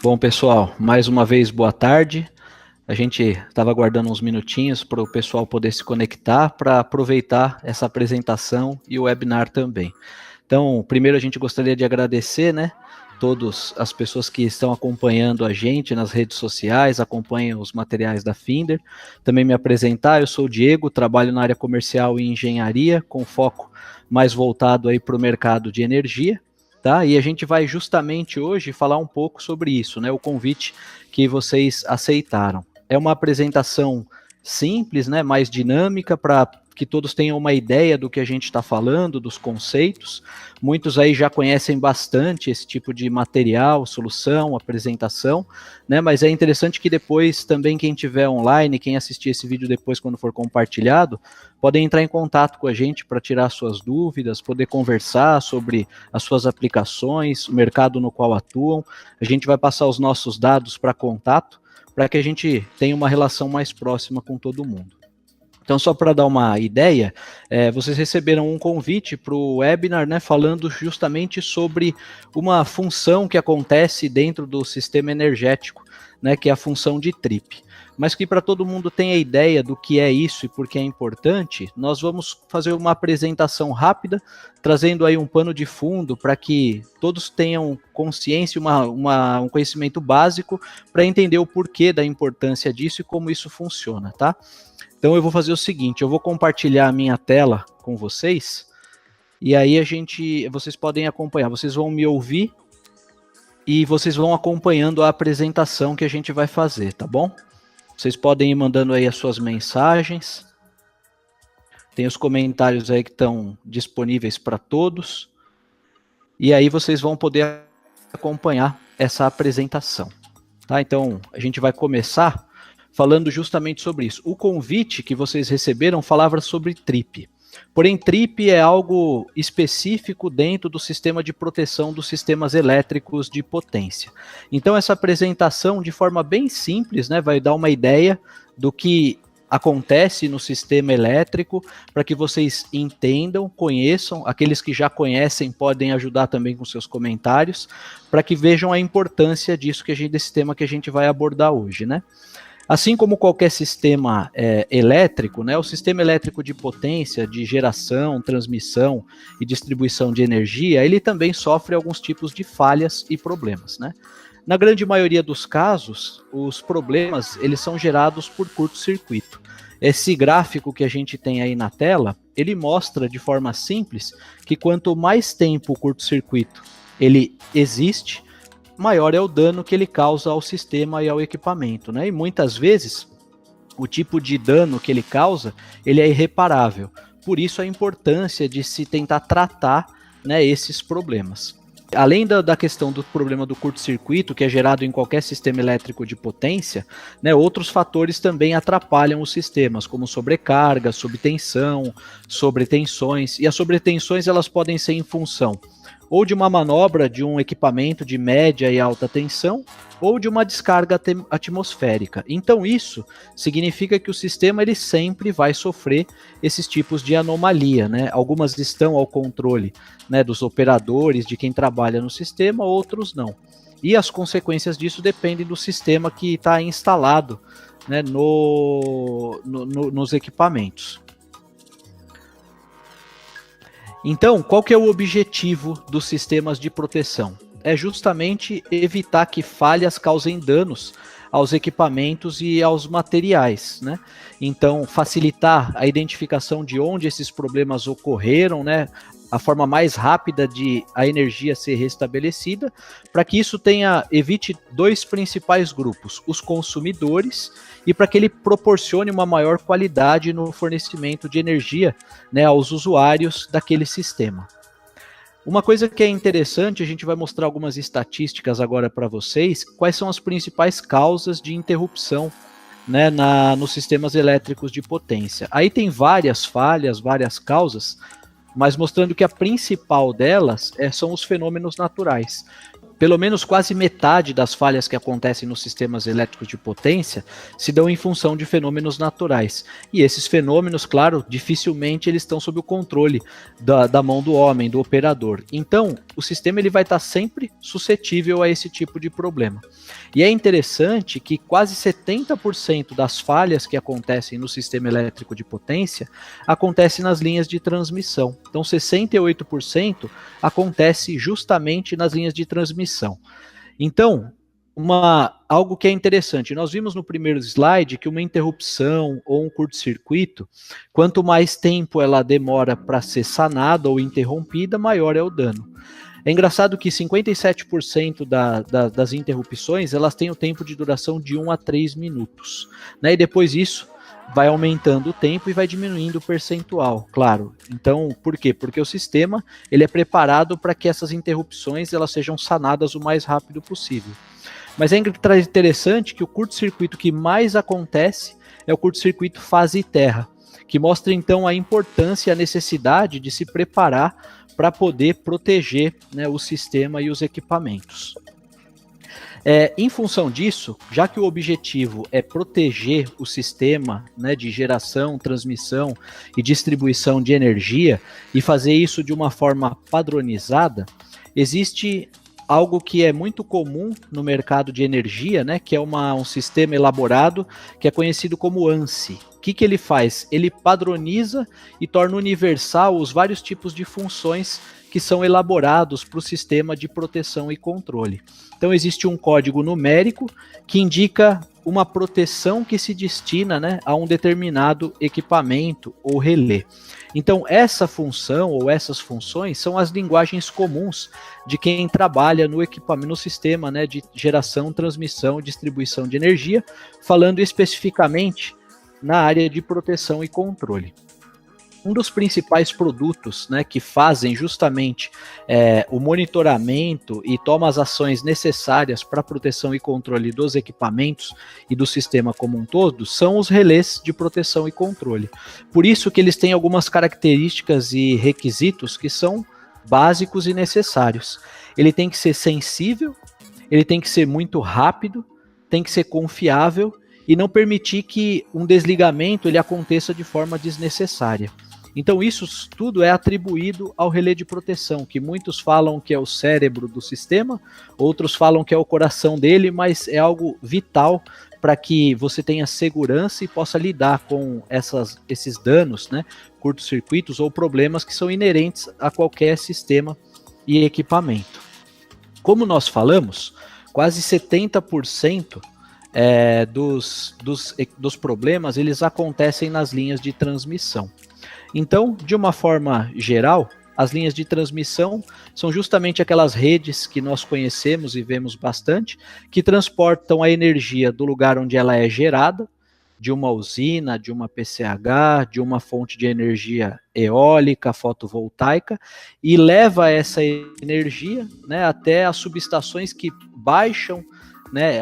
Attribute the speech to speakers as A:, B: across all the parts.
A: Bom, pessoal, mais uma vez, boa tarde. A gente estava aguardando uns minutinhos para o pessoal poder se conectar para aproveitar essa apresentação e o webinar também. Então, primeiro a gente gostaria de agradecer, né, todas as pessoas que estão acompanhando a gente nas redes sociais, acompanham os materiais da Finder. Também me apresentar, eu sou o Diego, trabalho na área comercial e engenharia, com foco mais voltado aí para o mercado de energia. Tá? E a gente vai justamente hoje falar um pouco sobre isso, né? O convite que vocês aceitaram. É uma apresentação simples, né? Mais dinâmica, para que todos tenham uma ideia do que a gente está falando, dos conceitos. Muitos aí já conhecem bastante esse tipo de material, solução, apresentação, né? Mas é interessante que depois também quem estiver online, quem assistir esse vídeo depois quando for compartilhado, podem entrar em contato com a gente para tirar suas dúvidas, poder conversar sobre as suas aplicações, o mercado no qual atuam. A gente vai passar os nossos dados para contato, para que a gente tenha uma relação mais próxima com todo mundo. Então, só para dar uma ideia, vocês receberam um convite para o webinar, né, falando justamente sobre uma função que acontece dentro do sistema energético, né, que é a função de trip. Mas que para todo mundo tenha ideia do que é isso e por que é importante, nós vamos fazer uma apresentação rápida, trazendo aí um pano de fundo para que todos tenham consciência, um conhecimento básico para entender o porquê da importância disso e como isso funciona, tá? Então eu vou fazer o seguinte, eu vou compartilhar a minha tela com vocês, e aí vocês podem acompanhar, vocês vão me ouvir e vocês vão acompanhando a apresentação que a gente vai fazer, tá bom? Vocês podem ir mandando aí as suas mensagens, tem os comentários aí que estão disponíveis para todos, e aí vocês vão poder acompanhar essa apresentação, tá? Então a gente vai começar falando justamente sobre isso. O convite que vocês receberam falava sobre TRIP. Porém, TRIP é algo específico dentro do sistema de proteção dos sistemas elétricos de potência. Então, essa apresentação, de forma bem simples, né, vai dar uma ideia do que acontece no sistema elétrico, para que vocês entendam, conheçam. Aqueles que já conhecem podem ajudar também com seus comentários, para que vejam a importância disso desse tema que a gente vai abordar hoje, né? Assim como qualquer sistema elétrico, né, o sistema elétrico de potência, de geração, transmissão e distribuição de energia, ele também sofre alguns tipos de falhas e problemas, né? Na grande maioria dos casos, os problemas eles são gerados por curto-circuito. Esse gráfico que a gente tem aí na tela, ele mostra de forma simples que quanto mais tempo o curto-circuito ele existe, maior é o dano que ele causa ao sistema e ao equipamento, né? E muitas vezes o tipo de dano que ele causa, ele é irreparável. Por isso a importância de se tentar tratar, né, esses problemas. Além da questão do problema do curto-circuito, que é gerado em qualquer sistema elétrico de potência, né, outros fatores também atrapalham os sistemas, como sobrecarga, subtensão, sobretensões. E as sobretensões elas podem ser em função ou de uma manobra de um equipamento de média e alta tensão, ou de uma descarga atmosférica. Então isso significa que o sistema ele sempre vai sofrer esses tipos de anomalia, né? Algumas estão ao controle, né, dos operadores, de quem trabalha no sistema, outros não. E as consequências disso dependem do sistema que está instalado, né, nos equipamentos. Então, qual que é o objetivo dos sistemas de proteção? É justamente evitar que falhas causem danos aos equipamentos e aos materiais, né? Então, facilitar a identificação de onde esses problemas ocorreram, né? A forma mais rápida de a energia ser restabelecida, para que isso evite dois principais grupos, os consumidores, e para que ele proporcione uma maior qualidade no fornecimento de energia, né, aos usuários daquele sistema. Uma coisa que é interessante, a gente vai mostrar algumas estatísticas agora para vocês, quais são as principais causas de interrupção, né, nos sistemas elétricos de potência. Aí tem várias falhas, várias causas, mas mostrando que a principal delas são os fenômenos naturais. pelo menos quase metade das falhas que acontecem nos sistemas elétricos de potência se dão em função de fenômenos naturais. E esses fenômenos, claro, dificilmente eles estão sob o controle da mão do homem, do operador. Então, o sistema ele vai estar sempre suscetível a esse tipo de problema. E é interessante que quase 70% das falhas que acontecem no sistema elétrico de potência acontecem nas linhas de transmissão. Então, 68% acontece justamente nas linhas de transmissão. Então, algo que é interessante, nós vimos no primeiro slide que uma interrupção ou um curto-circuito, quanto mais tempo ela demora para ser sanada ou interrompida, maior é o dano. É engraçado que 57% das interrupções elas têm o tempo de duração de 1 a 3 minutos, né? E depois isso vai aumentando o tempo e vai diminuindo o percentual, claro. Então, por quê? Porque o sistema ele é preparado para que essas interrupções elas sejam sanadas o mais rápido possível. Mas é interessante que o curto-circuito que mais acontece é o curto-circuito fase terra, que mostra então a importância e a necessidade de se preparar para poder proteger, né, o sistema e os equipamentos. Em função disso, já que o objetivo é proteger o sistema, né, de geração, transmissão e distribuição de energia e fazer isso de uma forma padronizada, existe algo que é muito comum no mercado de energia, né, que é um sistema elaborado que é conhecido como ANSI. O que ele faz? Ele padroniza e torna universal os vários tipos de funções que são elaborados para o sistema de proteção e controle. Então existe um código numérico que indica uma proteção que se destina, né, a um determinado equipamento ou relé. Então essa função ou essas funções são as linguagens comuns de quem trabalha no equipamento, no sistema, né, de geração, transmissão e distribuição de energia, falando especificamente na área de proteção e controle. Um dos principais produtos, né, que fazem justamente o monitoramento e tomam as ações necessárias para a proteção e controle dos equipamentos e do sistema como um todo são os relés de proteção e controle. Por isso que eles têm algumas características e requisitos que são básicos e necessários. Ele tem que ser sensível, ele tem que ser muito rápido, tem que ser confiável e não permitir que um desligamento ele aconteça de forma desnecessária. Então isso tudo é atribuído ao relé de proteção, que muitos falam que é o cérebro do sistema, outros falam que é o coração dele, mas é algo vital para que você tenha segurança e possa lidar com esses danos, né, curtos-circuitos ou problemas que são inerentes a qualquer sistema e equipamento. Como nós falamos, quase 70% dos problemas eles acontecem nas linhas de transmissão. Então, de uma forma geral, as linhas de transmissão são justamente aquelas redes que nós conhecemos e vemos bastante, que transportam a energia do lugar onde ela é gerada, de uma usina, de uma PCH, de uma fonte de energia eólica, fotovoltaica, e leva essa energia, né, até as subestações que baixam, né,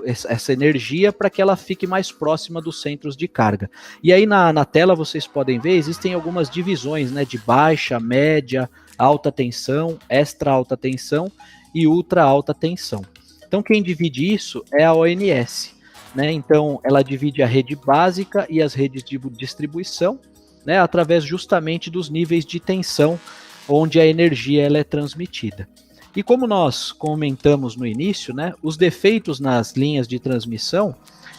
A: essa energia para que ela fique mais próxima dos centros de carga. E aí na tela vocês podem ver, existem algumas divisões, né, de baixa, média, alta tensão, extra alta tensão e ultra alta tensão. Então quem divide isso é a ONS, né? Então ela divide a rede básica e as redes de distribuição, né, através justamente dos níveis de tensão onde a energia ela é transmitida. E como nós comentamos no início, né, os defeitos nas linhas de transmissão,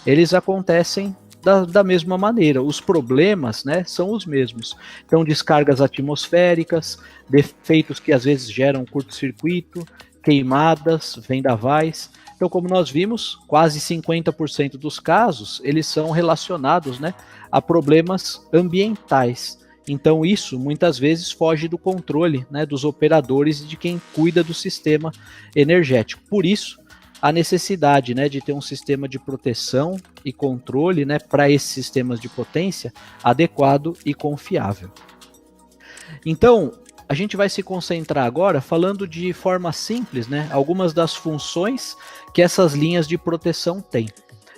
A: eles acontecem da mesma maneira. Os problemas, né, são os mesmos. Então, descargas atmosféricas, defeitos que às vezes geram curto-circuito, queimadas, vendavais. Então, como nós vimos, quase 50% dos casos, eles são relacionados, né, a problemas ambientais. Então isso muitas vezes foge do controle, né, dos operadores e de quem cuida do sistema energético. Por isso, a necessidade, né, de ter um sistema de proteção e controle, né, para esses sistemas de potência adequado e confiável. Então, a gente vai se concentrar agora falando de forma simples, né, algumas das funções que essas linhas de proteção têm.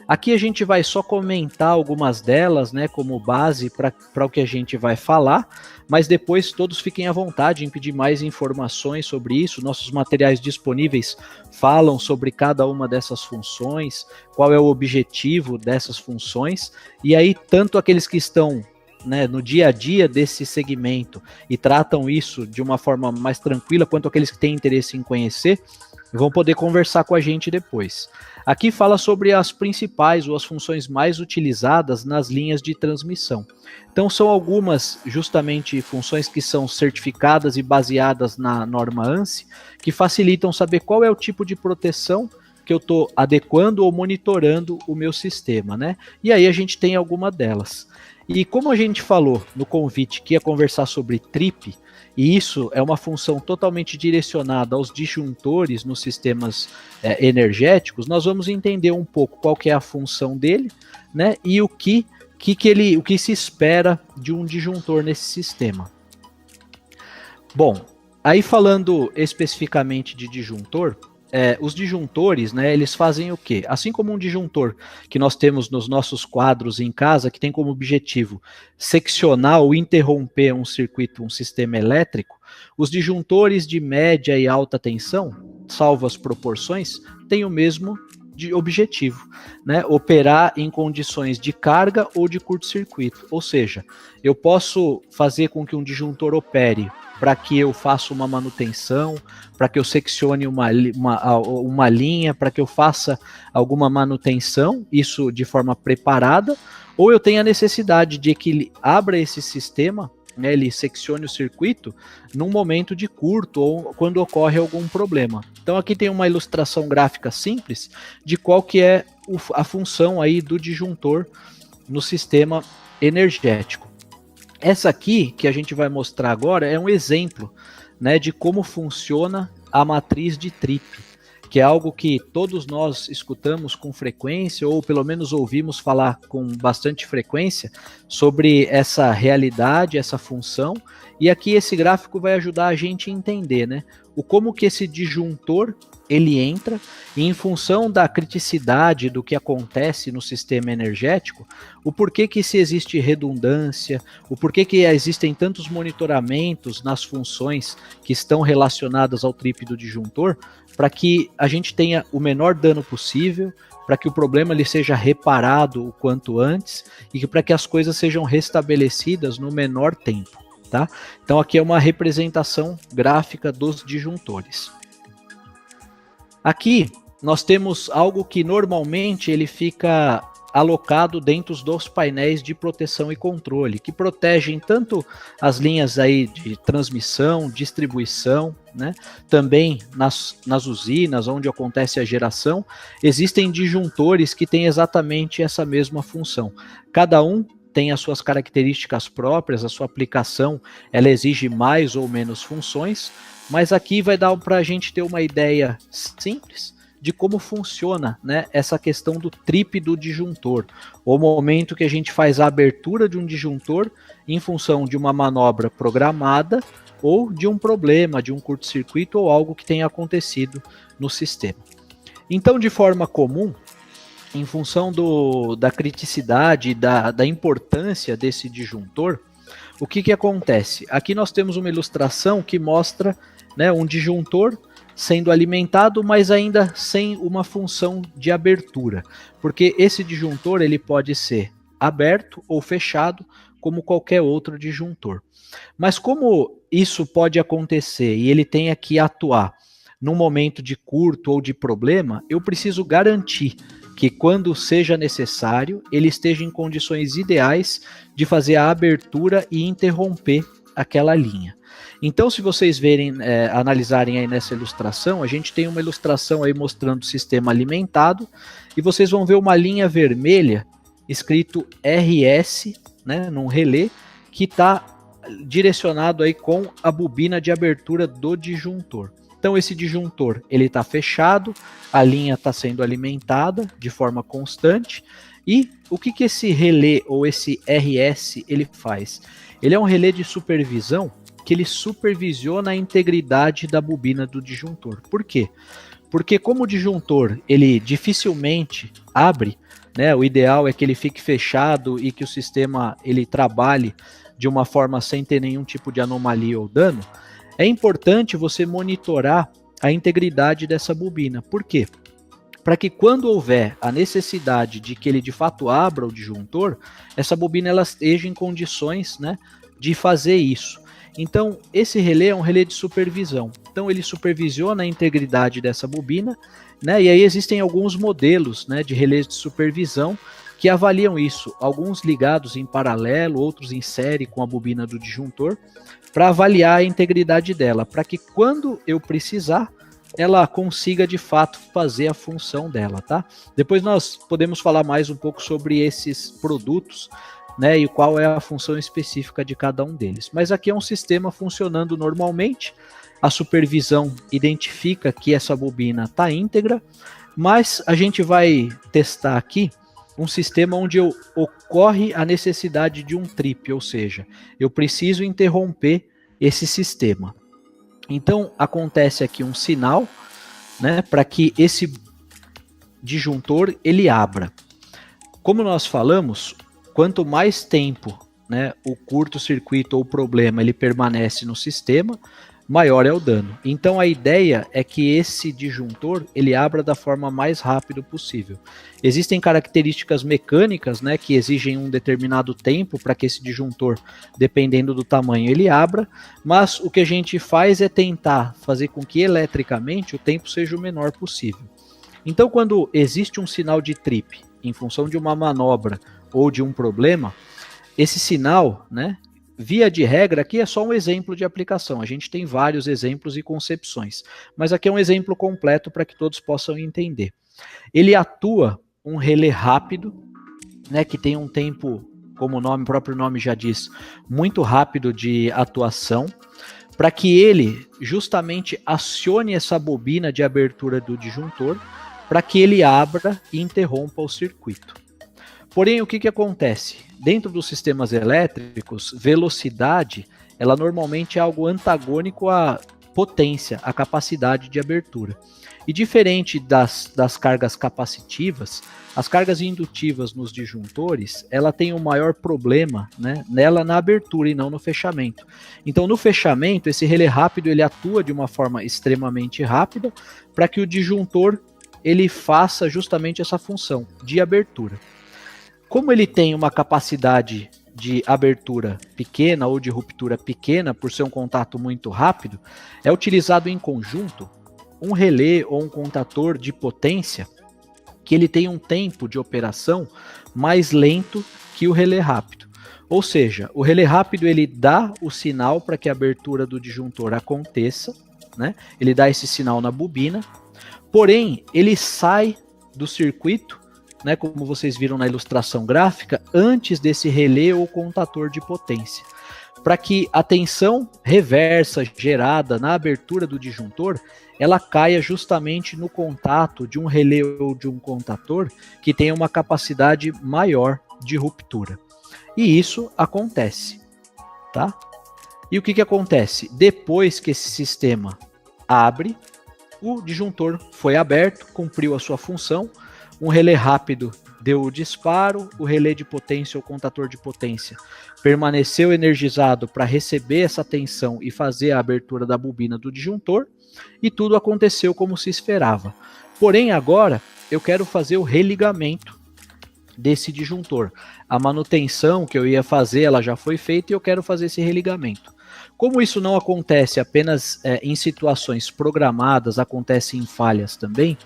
A: Aqui a gente vai só comentar algumas delas, né, como base para o que a gente vai falar, mas depois todos fiquem à vontade em pedir mais informações sobre isso. Nossos materiais disponíveis falam sobre cada uma dessas funções, qual é o objetivo dessas funções, e aí tanto aqueles que estão, né, no dia a dia desse segmento e tratam isso de uma forma mais tranquila, quanto aqueles que têm interesse em conhecer, vão poder conversar com a gente depois. Aqui fala sobre as principais ou as funções mais utilizadas nas linhas de transmissão. Então são algumas justamente funções que são certificadas e baseadas na norma ANSI, que facilitam saber qual é o tipo de proteção que eu estou adequando ou monitorando o meu sistema, né? E aí a gente tem alguma delas. E como a gente falou no convite que ia conversar sobre TRIP, e isso é uma função totalmente direcionada aos disjuntores nos sistemas energéticos, nós vamos entender um pouco qual que é a função dele, né? E o que se espera de um disjuntor nesse sistema. Bom, aí falando especificamente de disjuntor, os disjuntores, né, eles fazem o quê? Assim como um disjuntor que nós temos nos nossos quadros em casa, que tem como objetivo seccionar ou interromper um circuito, um sistema elétrico, os disjuntores de média e alta tensão, salvo as proporções, têm o mesmo objetivo, né? Operar em condições de carga ou de curto-circuito. Ou seja, eu posso fazer com que um disjuntor opere para que eu faça uma manutenção, para que eu seccione uma linha, para que eu faça alguma manutenção, isso de forma preparada, ou eu tenho a necessidade de que ele abra esse sistema, né, ele seccione o circuito num momento de curto ou quando ocorre algum problema. Então aqui tem uma ilustração gráfica simples de qual que é a função aí do disjuntor no sistema energético. Essa aqui, que a gente vai mostrar agora, é um exemplo, né, de como funciona a matriz de TRIP, que é algo que todos nós escutamos com frequência, ou pelo menos ouvimos falar com bastante frequência, sobre essa realidade, essa função, e aqui esse gráfico vai ajudar a gente a entender, né, como que esse disjuntor ele entra, e em função da criticidade do que acontece no sistema energético, o porquê que se existe redundância, o porquê que existem tantos monitoramentos nas funções que estão relacionadas ao trip do disjuntor, para que a gente tenha o menor dano possível, para que o problema ele seja reparado o quanto antes, e para que as coisas sejam restabelecidas no menor tempo. Tá? Então aqui é uma representação gráfica dos disjuntores. Aqui nós temos algo que normalmente ele fica alocado dentro dos painéis de proteção e controle, que protegem tanto as linhas aí de transmissão, distribuição, né? Também nas usinas onde acontece a geração, existem disjuntores que têm exatamente essa mesma função. Cada um tem as suas características próprias, a sua aplicação, ela exige mais ou menos funções, mas aqui vai dar para a gente ter uma ideia simples de como funciona, né, essa questão do trip do disjuntor, o momento que a gente faz a abertura de um disjuntor em função de uma manobra programada ou de um problema, de um curto-circuito ou algo que tenha acontecido no sistema. Então, de forma comum, em função da criticidade, da importância desse disjuntor, o que acontece? Aqui nós temos uma ilustração que mostra, né, um disjuntor sendo alimentado, mas ainda sem uma função de abertura, porque esse disjuntor ele pode ser aberto ou fechado, como qualquer outro disjuntor. Mas como isso pode acontecer e ele tenha que atuar num momento de curto ou de problema, eu preciso garantir que quando seja necessário, ele esteja em condições ideais de fazer a abertura e interromper aquela linha. Então, se vocês verem, analisarem aí nessa ilustração, a gente tem uma ilustração aí mostrando o sistema alimentado, e vocês vão ver uma linha vermelha escrito RS, né, num relé, que está direcionado aí com a bobina de abertura do disjuntor. Então esse disjuntor ele está fechado, a linha está sendo alimentada de forma constante, e o que esse relé ou esse RS ele faz? Ele é um relé de supervisão que ele supervisiona a integridade da bobina do disjuntor. Por quê? Porque como o disjuntor ele dificilmente abre, né? O ideal é que ele fique fechado e que o sistema ele trabalhe de uma forma sem ter nenhum tipo de anomalia ou dano. É importante você monitorar a integridade dessa bobina. Por quê? Para que quando houver a necessidade de que ele de fato abra o disjuntor, essa bobina ela esteja em condições, né, de fazer isso. Então, esse relé é um relé de supervisão. Então, ele supervisiona a integridade dessa bobina, né, e aí existem alguns modelos, né, de relés de supervisão que avaliam isso. Alguns ligados em paralelo, outros em série com a bobina do disjuntor, para avaliar a integridade dela, para que quando eu precisar, ela consiga de fato fazer a função dela, tá? Depois nós podemos falar mais um pouco sobre esses produtos, né, e qual é a função específica de cada um deles. Mas aqui é um sistema funcionando normalmente, a supervisão identifica que essa bobina está íntegra, mas a gente vai testar aqui um sistema onde ocorre a necessidade de um trip, ou seja, eu preciso interromper esse sistema. Então acontece aqui um sinal, né, para que esse disjuntor ele abra. Como nós falamos, quanto mais tempo, né, o curto-circuito ou o problema ele permanece no sistema, maior é o dano. Então a ideia é que esse disjuntor ele abra da forma mais rápida possível. Existem características mecânicas, né, que exigem um determinado tempo para que esse disjuntor, dependendo do tamanho, ele abra, mas o que a gente faz é tentar fazer com que eletricamente o tempo seja o menor possível. Então quando existe um sinal de trip em função de uma manobra ou de um problema, esse sinal, né, via de regra, aqui é só um exemplo de aplicação. A gente tem vários exemplos e concepções, mas aqui é um exemplo completo para que todos possam entender. Ele atua um relé rápido, né, que tem um tempo, como o próprio nome já diz, muito rápido de atuação, para que ele justamente acione essa bobina de abertura do disjuntor, para que ele abra e interrompa o circuito. Porém, o que acontece? Dentro dos sistemas elétricos, velocidade, ela normalmente é algo antagônico à potência, à capacidade de abertura. E diferente das cargas capacitivas, as cargas indutivas nos disjuntores, ela tem um maior problema, né, nela na abertura e não no fechamento. Então, no fechamento, esse relé rápido ele atua de uma forma extremamente rápida para que o disjuntor ele faça justamente essa função de abertura. Como ele tem uma capacidade de abertura pequena ou de ruptura pequena, por ser um contato muito rápido, é utilizado em conjunto um relé ou um contator de potência que ele tem um tempo de operação mais lento que o relé rápido. Ou seja, o relé rápido ele dá o sinal para que a abertura do disjuntor aconteça, né? Ele dá esse sinal na bobina, porém ele sai do circuito, né, como vocês viram na ilustração gráfica, antes desse relé ou contator de potência, para que a tensão reversa gerada na abertura do disjuntor, ela caia justamente no contato de um relé ou de um contator que tenha uma capacidade maior de ruptura. E isso acontece, tá? E o que acontece? Depois que esse sistema abre, o disjuntor foi aberto, cumpriu a sua função, um relé rápido deu o disparo, o relé de potência ou contator de potência permaneceu energizado para receber essa tensão e fazer a abertura da bobina do disjuntor, e tudo aconteceu como se esperava. Porém, agora eu quero fazer o religamento desse disjuntor. A manutenção que eu ia fazer, ela já foi feita e eu quero fazer esse religamento. Como isso não acontece apenas em situações programadas, acontece em falhas também,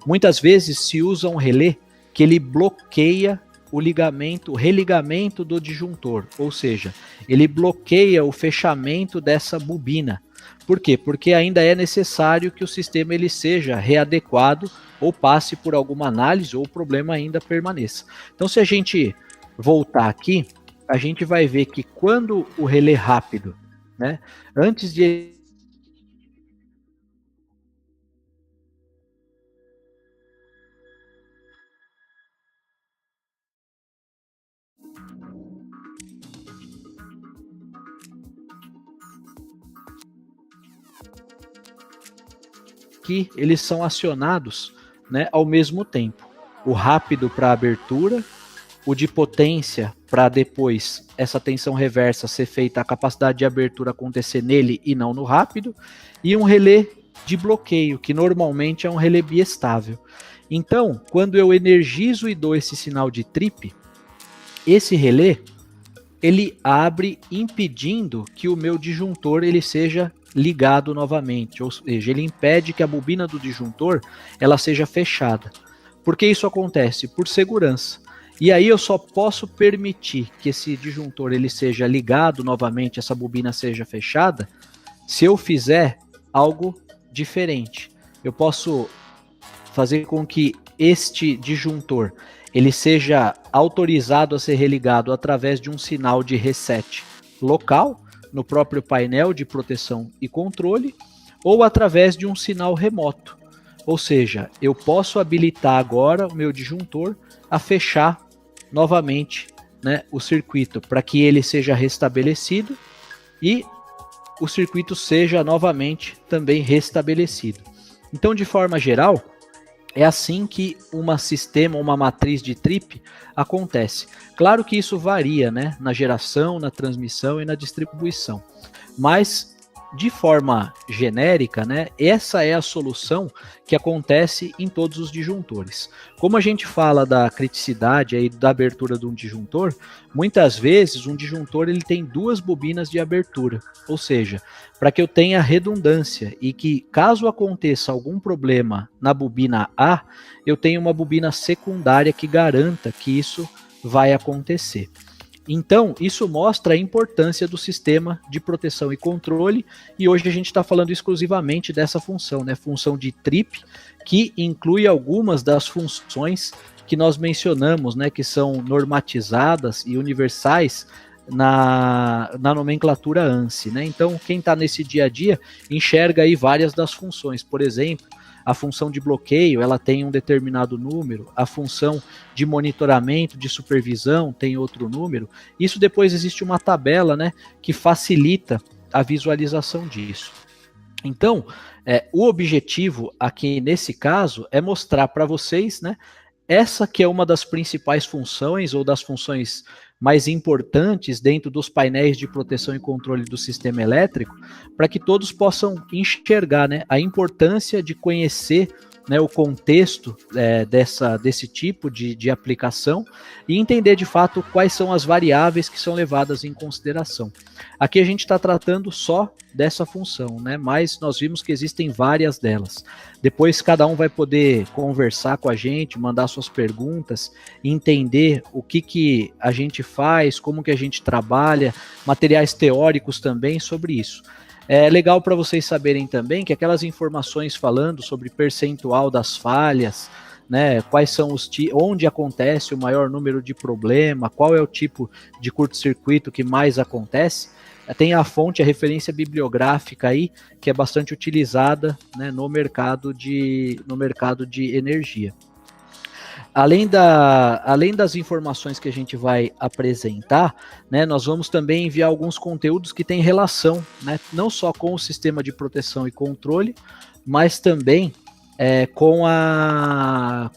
A: muitas vezes se usa um relé que ele bloqueia o religamento do disjuntor, ou seja, ele bloqueia o fechamento dessa bobina. Por quê? Porque ainda é necessário que o sistema ele seja readequado ou passe por alguma análise ou o problema ainda permaneça. Então, se a gente voltar aqui, a gente vai ver que quando o relé rápido, né, antes de que eles são acionados, né, ao mesmo tempo. o rápido para abertura, o de potência para depois essa tensão reversa ser feita, a capacidade de abertura acontecer nele e não no rápido, e um relé de bloqueio, que normalmente é um relé biestável. Então, quando eu energizo e dou esse sinal de trip, esse relé ele abre impedindo que o meu disjuntor ele seja ligado novamente, ou seja, ele impede que a bobina do disjuntor ela seja fechada. Por que isso acontece? Por segurança. E aí eu só posso permitir que esse disjuntor ele seja ligado novamente, essa bobina seja fechada, se eu fizer algo diferente. Eu posso fazer com que este disjuntor ele seja autorizado a ser religado através de um sinal de reset local, no próprio painel de proteção e controle, ou através de um sinal remoto. Ou seja, eu posso habilitar agora o meu disjuntor a fechar novamente, né, o circuito, para que ele seja restabelecido e o circuito seja novamente também restabelecido. Então, de forma geral, é assim que uma matriz de trip acontece. Claro que isso varia, né, na geração, na transmissão e na distribuição, mas de forma genérica, né, essa é a solução que acontece em todos os disjuntores. Como a gente fala da criticidade aí da abertura de um disjuntor, muitas vezes um disjuntor ele tem duas bobinas de abertura, ou seja, para que eu tenha redundância e que caso aconteça algum problema na bobina A, eu tenho uma bobina secundária que garanta que isso vai acontecer. Então, isso mostra a importância do sistema de proteção e controle, e hoje a gente está falando exclusivamente dessa função, né? Função de trip, que inclui algumas das funções que nós mencionamos, né? Que são normatizadas e universais na nomenclatura ANSI, né? Então, quem está nesse dia a dia enxerga aí várias das funções, por exemplo, a função de bloqueio, ela tem um determinado número, a função de monitoramento, de supervisão tem outro número. Isso depois existe uma tabela, né, que facilita a visualização disso. Então, o objetivo aqui nesse caso é mostrar para vocês, né, essa que é uma das principais funções ou das funções mais importantes dentro dos painéis de proteção e controle do sistema elétrico, para que todos possam enxergar, né, a importância de conhecer, né, o contexto desse tipo de aplicação e entender de fato quais são as variáveis que são levadas em consideração. Aqui a gente está tratando só dessa função, né, mas nós vimos que existem várias delas. Depois cada um vai poder conversar com a gente, mandar suas perguntas, entender o que a gente faz, como que a gente trabalha, materiais teóricos também sobre isso. É legal para vocês saberem também que aquelas informações falando sobre percentual das falhas, né, quais são onde acontece o maior número de problema, qual é o tipo de curto-circuito que mais acontece, tem a fonte, a referência bibliográfica aí, que é bastante utilizada, né, no mercado de energia. Além das informações que a gente vai apresentar, né, nós vamos também enviar alguns conteúdos que têm relação, né, não só com o sistema de proteção e controle, mas também com a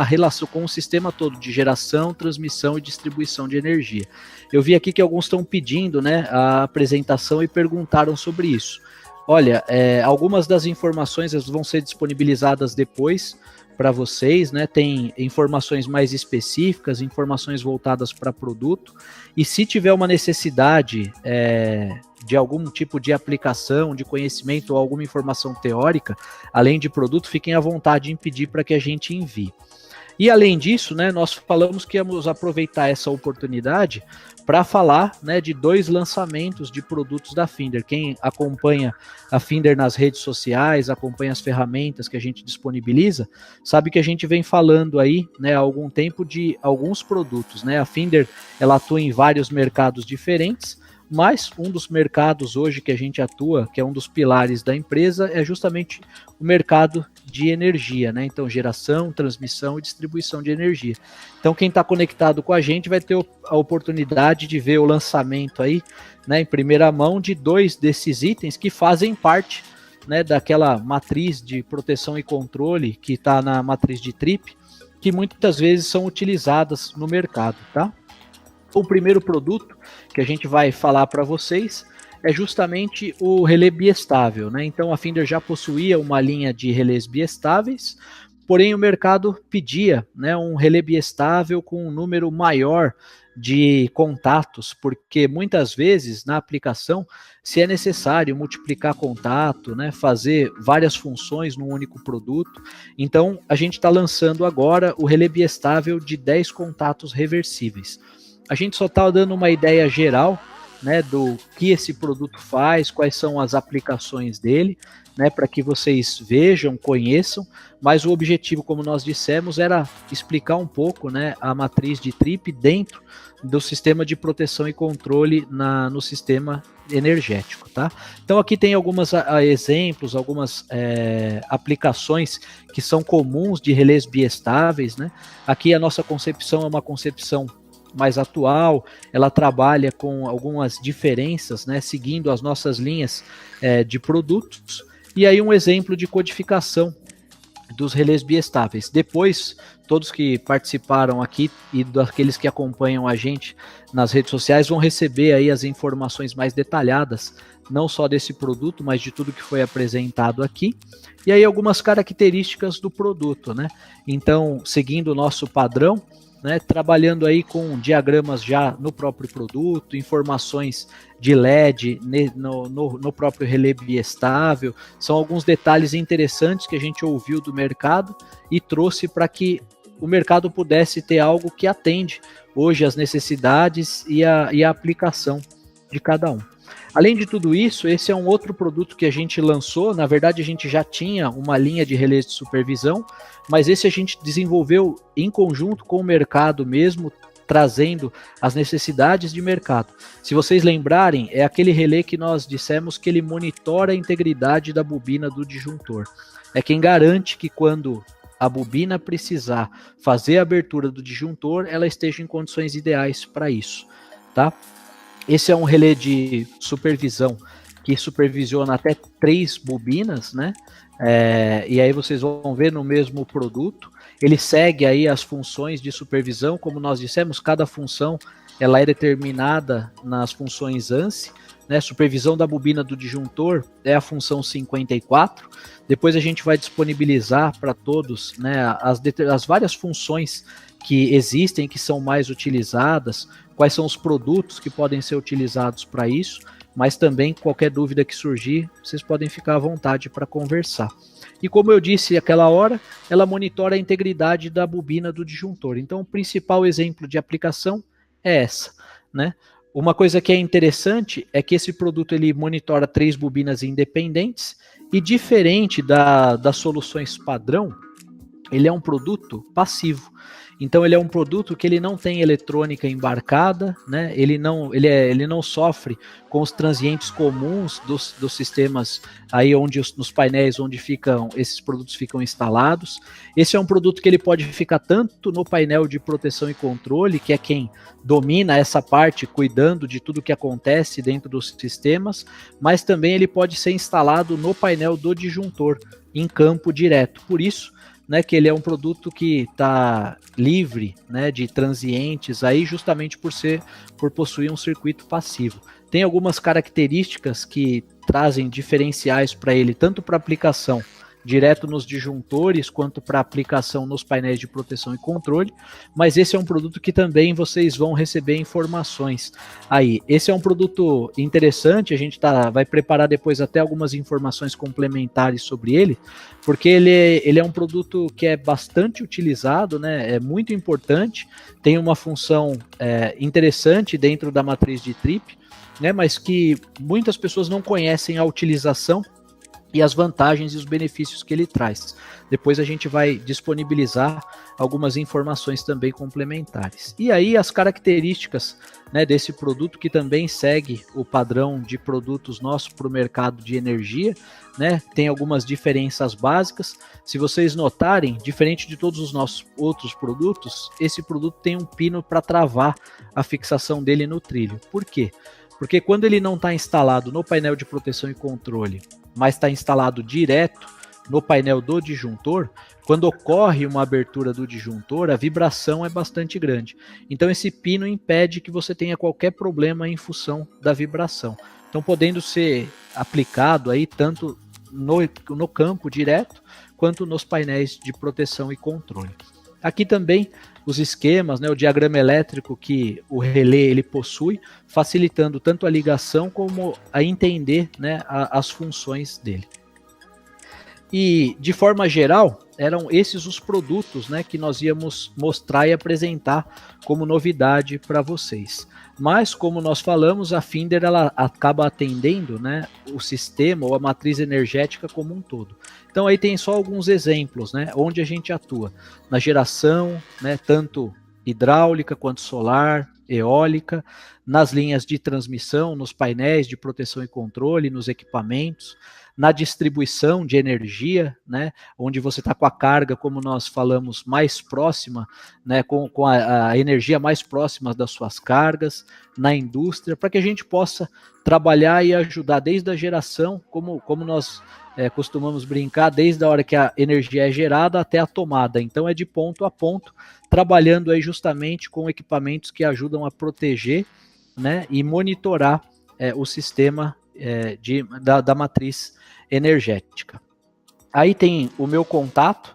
A: relação com o sistema todo de geração, transmissão e distribuição de energia. Eu vi aqui que alguns estão pedindo, né, a apresentação e perguntaram sobre isso. Olha, algumas das informações vão ser disponibilizadas depois para vocês, né? Tem informações mais específicas, informações voltadas para produto, e se tiver uma necessidade de algum tipo de aplicação, de conhecimento ou alguma informação teórica, além de produto, fiquem à vontade em pedir para que a gente envie. E além disso, né, nós falamos que íamos aproveitar essa oportunidade para falar, né, de 2 lançamentos de produtos da Finder. Quem acompanha a Finder nas redes sociais, acompanha as ferramentas que a gente disponibiliza, sabe que a gente vem falando aí, né, há algum tempo de alguns produtos, né? A Finder, ela atua em vários mercados diferentes, mas um dos mercados hoje que a gente atua, que é um dos pilares da empresa, é justamente o mercado de energia, né? Então, geração, transmissão e distribuição de energia. Então, quem está conectado com a gente vai ter a oportunidade de ver o lançamento aí, né, em primeira mão, de 2 desses itens que fazem parte, né, daquela matriz de proteção e controle que está na matriz de TRIP, que muitas vezes são utilizadas no mercado, tá? O primeiro produto que a gente vai falar para vocês é justamente o relé biestável, né? Então a Finder já possuía uma linha de relés biestáveis, porém o mercado pedia, né, um relé biestável com um número maior de contatos, porque muitas vezes na aplicação, se é necessário multiplicar contato, né, fazer várias funções num único produto, então a gente está lançando agora o relé biestável de 10 contatos reversíveis. A gente só está dando uma ideia geral, né, do que esse produto faz, quais são as aplicações dele, né, para que vocês vejam, conheçam, mas o objetivo, como nós dissemos, era explicar um pouco, né, a matriz de TRIP dentro do sistema de proteção e controle no sistema energético, tá? Então aqui tem alguns exemplos, algumas aplicações que são comuns de relés biestáveis, né? Aqui a nossa concepção é uma concepção mais atual, ela trabalha com algumas diferenças, né, seguindo as nossas linhas de produtos, e aí um exemplo de codificação dos relés biestáveis. Depois, todos que participaram aqui e daqueles que acompanham a gente nas redes sociais vão receber aí as informações mais detalhadas, não só desse produto, mas de tudo que foi apresentado aqui, e aí algumas características do produto, né? Então, seguindo o nosso padrão, né, trabalhando aí com diagramas já no próprio produto, informações de LED no próprio relé biestável, são alguns detalhes interessantes que a gente ouviu do mercado e trouxe para que o mercado pudesse ter algo que atende hoje as necessidades e a aplicação de cada um. Além de tudo isso, esse é um outro produto que a gente lançou. Na verdade, a gente já tinha uma linha de relés de supervisão, mas esse a gente desenvolveu em conjunto com o mercado mesmo, trazendo as necessidades de mercado. Se vocês lembrarem, é aquele relé que nós dissemos que ele monitora a integridade da bobina do disjuntor. É quem garante que quando a bobina precisar fazer a abertura do disjuntor, ela esteja em condições ideais para isso, tá? Esse é um relé de supervisão que supervisiona até 3 bobinas, né? E aí vocês vão ver no mesmo produto. Ele segue aí as funções de supervisão, como nós dissemos, cada função ela é determinada nas funções ANSI, né? Supervisão da bobina do disjuntor é a função 54. Depois a gente vai disponibilizar para todos, né, as várias funções que existem, que são mais utilizadas, quais são os produtos que podem ser utilizados para isso, mas também qualquer dúvida que surgir, vocês podem ficar à vontade para conversar. E como eu disse aquela hora, ela monitora a integridade da bobina do disjuntor. Então o principal exemplo de aplicação é essa, né? Uma coisa que é interessante é que esse produto ele monitora 3 bobinas independentes e diferente das soluções padrão, ele é um produto passivo. Então ele é um produto que ele não tem eletrônica embarcada, né? Ele não sofre com os transientes comuns dos sistemas aí nos painéis onde esses produtos ficam instalados. Esse é um produto que ele pode ficar tanto no painel de proteção e controle, que é quem domina essa parte, cuidando de tudo que acontece dentro dos sistemas, mas também ele pode ser instalado no painel do disjuntor, em campo direto. Por isso, né, que ele é um produto que está livre, né, de transientes aí, justamente por possuir um circuito passivo. Tem algumas características que trazem diferenciais para ele, tanto para aplicação direto nos disjuntores, quanto para aplicação nos painéis de proteção e controle, mas esse é um produto que também vocês vão receber informações aí. Esse é um produto interessante, a gente vai preparar depois até algumas informações complementares sobre ele, porque ele é um produto que é bastante utilizado, né, é muito importante, tem uma função interessante dentro da matriz de TRIP, né, mas que muitas pessoas não conhecem a utilização e as vantagens e os benefícios que ele traz. Depois a gente vai disponibilizar algumas informações também complementares. E aí as características, né, desse produto, que também segue o padrão de produtos nosso para o mercado de energia, né, tem algumas diferenças básicas. Se vocês notarem, diferente de todos os nossos outros produtos, esse produto tem um pino para travar a fixação dele no trilho. Por quê? Porque quando ele não está instalado no painel de proteção e controle, mas está instalado direto no painel do disjuntor, quando ocorre uma abertura do disjuntor, a vibração é bastante grande. Então esse pino impede que você tenha qualquer problema em função da vibração. Então podendo ser aplicado aí tanto no campo direto, quanto nos painéis de proteção e controle. Aqui também os esquemas, né, o diagrama elétrico que o relé ele possui, facilitando tanto a ligação como a entender, né, as funções dele. E, de forma geral, eram esses os produtos, né, que nós íamos mostrar e apresentar como novidade para vocês. Mas, como nós falamos, a Finder ela acaba atendendo, né, o sistema ou a matriz energética como um todo. Então, aí tem só alguns exemplos, né, onde a gente atua. Na geração, né, tanto hidráulica quanto solar, eólica, nas linhas de transmissão, nos painéis de proteção e controle, nos equipamentos, na distribuição de energia, né, onde você está com a carga, como nós falamos, mais próxima, né, com a energia mais próxima das suas cargas, na indústria, para que a gente possa trabalhar e ajudar desde a geração, como nós costumamos brincar, desde a hora que a energia é gerada até a tomada. Então é de ponto a ponto, trabalhando aí justamente com equipamentos que ajudam a proteger, né, e monitorar o sistema da matriz energética. Aí tem o meu contato,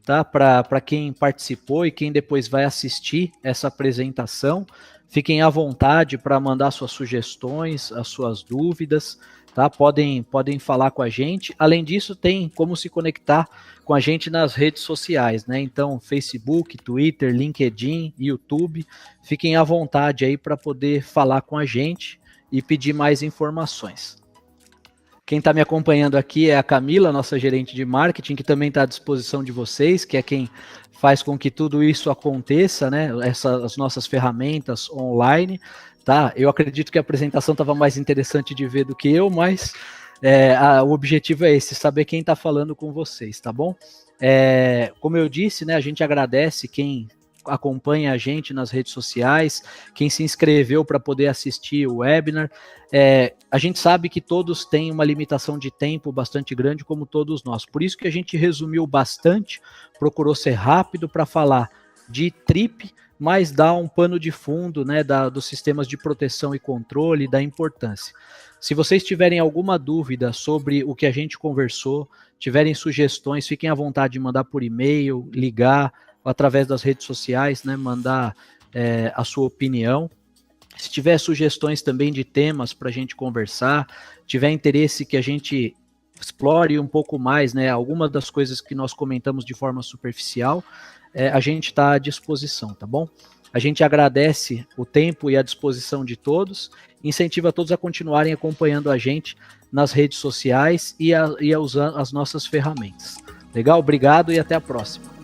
A: tá? Para quem participou e quem depois vai assistir essa apresentação, fiquem à vontade para mandar suas sugestões, as suas dúvidas, tá? Podem falar com a gente. Além disso, tem como se conectar com a gente nas redes sociais, né? Então, Facebook, Twitter, LinkedIn, YouTube, fiquem à vontade aí para poder falar com a gente e pedir mais informações. Quem está me acompanhando aqui é a Camila, nossa gerente de marketing, que também está à disposição de vocês, que é quem faz com que tudo isso aconteça, né? As nossas ferramentas online, tá? Eu acredito que a apresentação estava mais interessante de ver do que eu, mas o objetivo é esse, saber quem está falando com vocês, tá bom? Como eu disse, né? A gente agradece quem acompanha a gente nas redes sociais, quem se inscreveu para poder assistir o webinar. A gente sabe que todos têm uma limitação de tempo bastante grande, como todos nós. Por isso que a gente resumiu bastante, procurou ser rápido para falar de TRIP, mas dar um pano de fundo, né, dos sistemas de proteção e controle, da importância. Se vocês tiverem alguma dúvida sobre o que a gente conversou, tiverem sugestões, fiquem à vontade de mandar por e-mail, ligar, através das redes sociais, né, mandar a sua opinião. Se tiver sugestões também de temas para a gente conversar, tiver interesse que a gente explore um pouco mais, né, algumas das coisas que nós comentamos de forma superficial, a gente está à disposição, tá bom? A gente agradece o tempo e a disposição de todos, incentiva todos a continuarem acompanhando a gente nas redes sociais e a usar as nossas ferramentas. Legal? Obrigado e até a próxima.